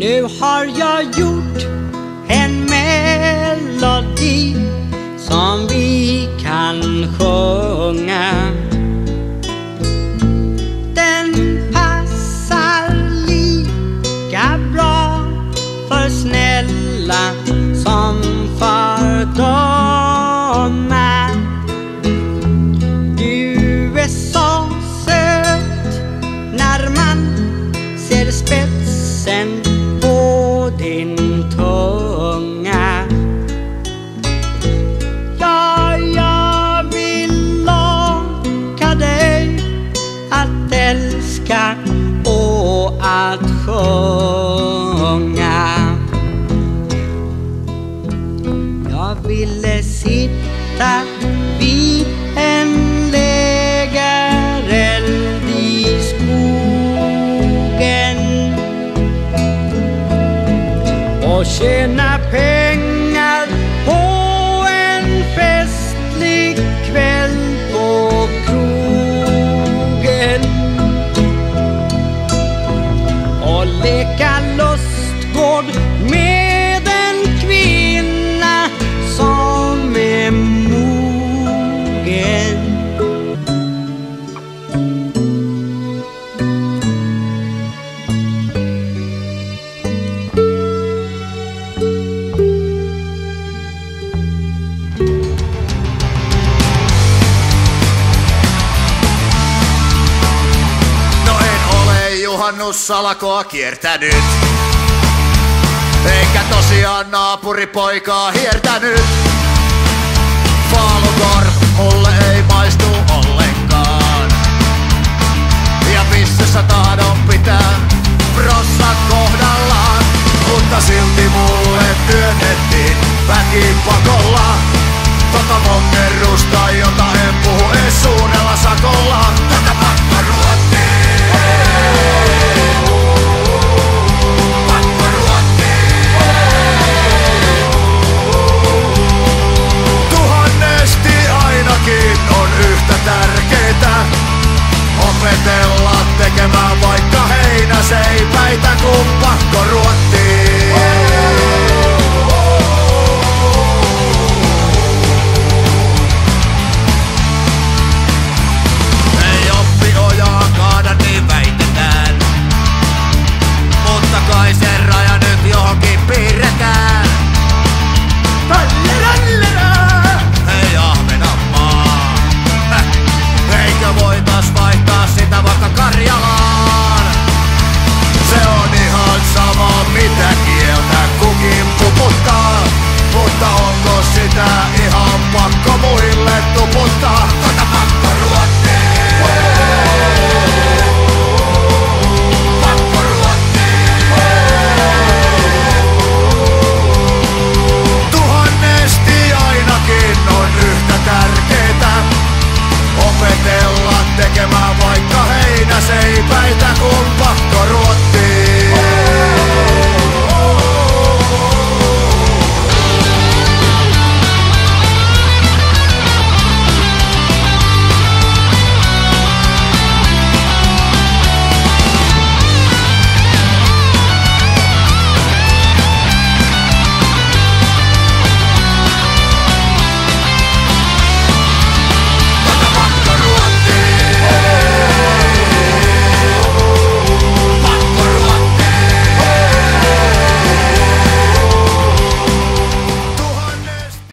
Nu har jag gjort en melodi som vi kan sjunga. Den passar lika bra för snälla som för dumma. Du är så söt när man ser spetsen på din tunga. Ja, jag vill locka dig att älska och att sjunga. Jag ville sitta vid en lägereld i skogen och tjäna pengar på en festlig kväll på krogen och leka lustgård med en kvinna som är mogen. Juhannussalkoa kiertänyt, eikä tosiaan naapuripoikaa hiertänyt. Falukorv mulle ei maistu ollenkaan, ja pissyssä tahdon pitää prossat kohdallaan. Mutta silti mulle työnnettiin väkipakolla tota monkerusta